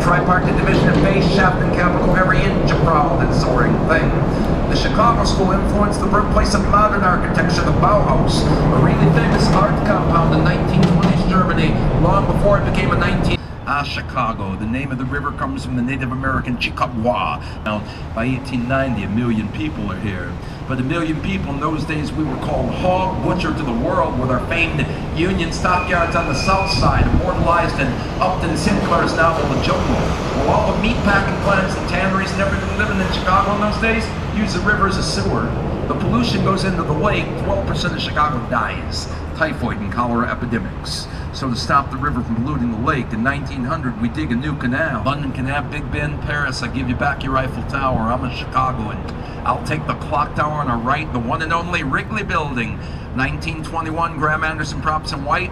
tripartite division of base, shaft, and capital, every inch a proud and soaring thing. The Chicago School influenced the birthplace of modern architecture, the Bauhaus, a really famous art compound in 1920s Germany, long before it became a 19... Chicago. The name of the river comes from the Native American Chickawa. Now, by 1890, 1 million people are here. But 1 million people in those days, we were called hog butcher to the world, with our famed Union stockyards on the south side, immortalized in Upton Sinclair's novel The Jungle. Well, all the meatpacking plants and tanneries and everything living in Chicago in those days use the river as a sewer. The pollution goes into the lake. 12% of Chicago dies. Typhoid and cholera epidemics. So to stop the river from polluting the lake, in 1900 we dig a new canal. London can have Big Ben, Paris, I give you back your Eiffel Tower. I'm a Chicagoan. I'll take the clock tower on our right, the one and only Wringley Building. 1921, Graham Anderson props in white.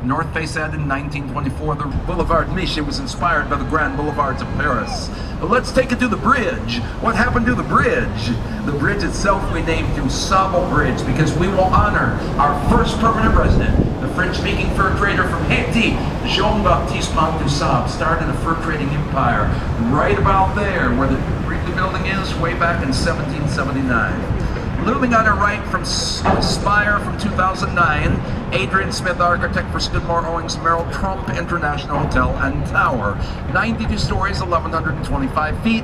North face added in 1924. The Boulevard Miche was inspired by the Grand Boulevards of Paris. But let's take it to the bridge. What happened to the bridge? The bridge itself we named to Sable Bridge because we will honor our first permanent resident, the French-speaking fur trader from Haiti, Jean-Baptiste Montoussab, started a fur trading empire right about there where the Wringley Building is, way back in 1779. Looming on our right from Spire from 2009, Adrian Smith, architect for Skidmore, Owings & Merrill, Trump International Hotel and Tower. 92 stories, 1,125 feet.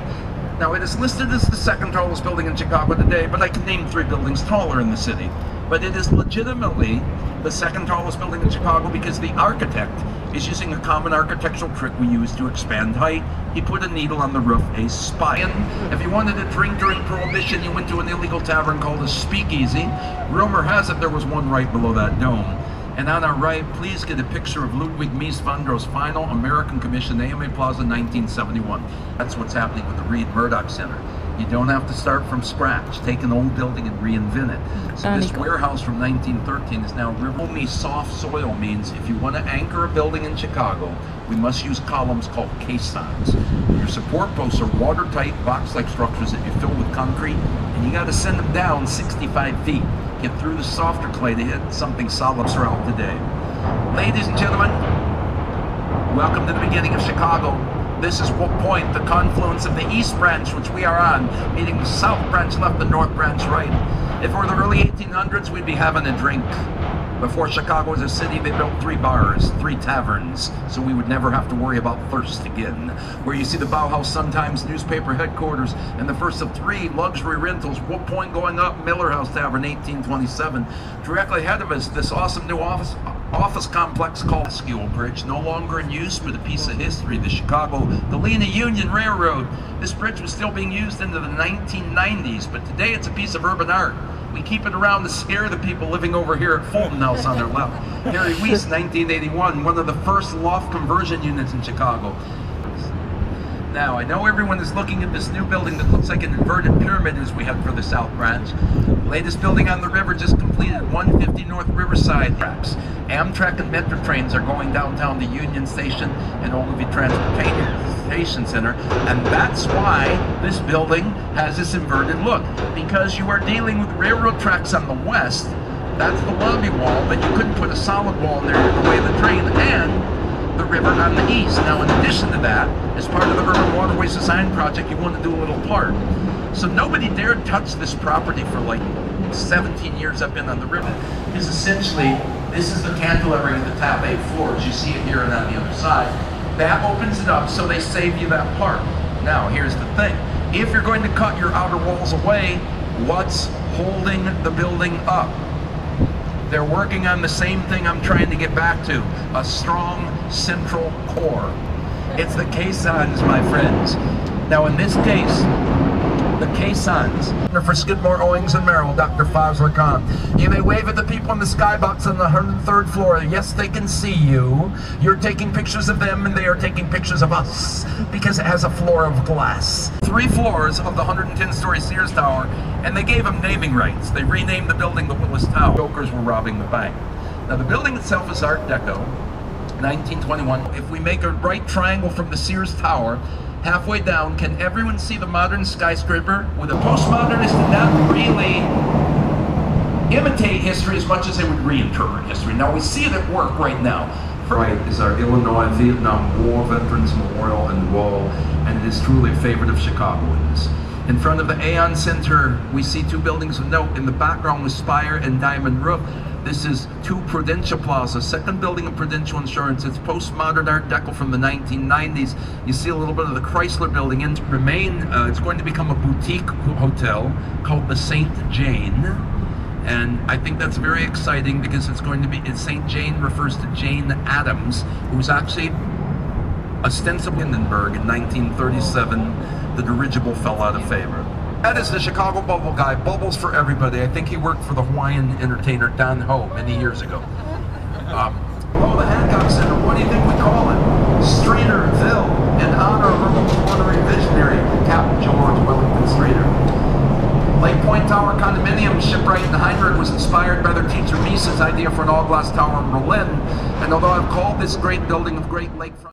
Now it is listed as the second tallest building in Chicago today, but I can name 3 buildings taller in the city. But it is legitimately the second tallest building in Chicago because the architect is using a common architectural trick we use to expand height. He put a needle on the roof, a spine. If you wanted to drink during Prohibition, you went to an illegal tavern called a speakeasy. Rumor has it there was one right below that dome. And on our right, please get a picture of Ludwig Mies van Dro's final American Commission, AMA Plaza, 1971. That's what's happening with the Reed Murdoch Center. You don't have to start from scratch. Take an old building and reinvent it. So this warehouse from 1913 is now river-me soft soil means if you want to anchor a building in Chicago, we must use columns called caissons. Your support posts are watertight, box-like structures that you fill with concrete, and you got to send them down 65 feet. Get through the softer clay to hit something solid throughout the day. Ladies and gentlemen, welcome to the beginning of Chicago. This is Wolf Point, the confluence of the East Branch, which we are on, meeting the South Branch left, the North Branch right. If it were the early 1800s, we'd be having a drink. Before Chicago was a city, they built 3 bars, 3 taverns, so we would never have to worry about thirst again. Where you see the Bauhaus Sun-Times newspaper headquarters, and the first of 3 luxury rentals, Wolf Point going up, Miller House Tavern, 1827. Directly ahead of us, this awesome new office complex called School Bridge, no longer in use, but a piece of history, the Chicago-Galena Union Railroad. This bridge was still being used into the 1990s, but today it's a piece of urban art. We keep it around to scare the people living over here at Fulton House on their left. Harry Weiss, 1981, one of the first loft conversion units in Chicago. Now, I know everyone is looking at this new building that looks like an inverted pyramid as we head for the South Branch. Latest building on the river just completed, 150 North Riverside tracks. Amtrak and Metro trains are going downtown to Union Station and Ogilvie Transportation Center, and that's why this building has this inverted look, because you are dealing with railroad tracks on the west. That's the lobby wall, but you couldn't put a solid wall in there to weigh the train, and the river on the east. Now, in addition to that, as part of the Urban Waterways Design Project, you want to do a little park. So nobody dared touch this property for like 17 years I've been on the river. Because essentially, this is the cantilevering of the top 8 floors. You see it here and on the other side. That opens it up, so they save you that part. Now, here's the thing. If you're going to cut your outer walls away, what's holding the building up? They're working on the same thing I'm trying to get back to, a strong central core. It's the caissons, my friends. Now, in this case, the caissons are for Skidmore, Owings & Merrill, Dr. Fazler Khan. You may wave at the people in the skybox on the 103rd floor. Yes, they can see you. You're taking pictures of them, and they are taking pictures of us, because it has a floor of glass. 3 floors of the 110-story Sears Tower, and they gave them naming rights. They renamed the building the Willis Tower. Jokers were robbing the bank. Now, the building itself is Art Deco, 1921. If we make a right triangle from the Sears Tower, halfway down, can everyone see the modern skyscraper? With a postmodernist did not really imitate history as much as they would reinterpret history. Now, we see it at work right now. Right is our Illinois-Vietnam War Veterans Memorial and Wall, and it is truly a favorite of Chicagoans. In front of the Aon Center, we see two buildings of note. In the background with spire and diamond roof, this is 2 Prudential Plaza, second building of Prudential Insurance. It's postmodern Art Deco from the 1990s. You see a little bit of the Chrysler building in remain. It's going to become a boutique hotel called the St. Jane. And I think that's very exciting because it's going to be, St. Jane refers to Jane Addams, who's actually ostensibly in Hindenburg in 1937. The dirigible fell out of favor. That is the Chicago Bubble guy, bubbles for everybody. I think he worked for the Hawaiian entertainer Don Ho many years ago. Oh, the Hancock Center, what do you think we call it? Streeterville, in honor of our culinary visionary, Captain George Wellington Streeter. Lake Point Tower condominium, shipwright and Heinrich was inspired by their teacher Mises' idea for an all-glass tower in Berlin. And although I've called this great building of great lakefront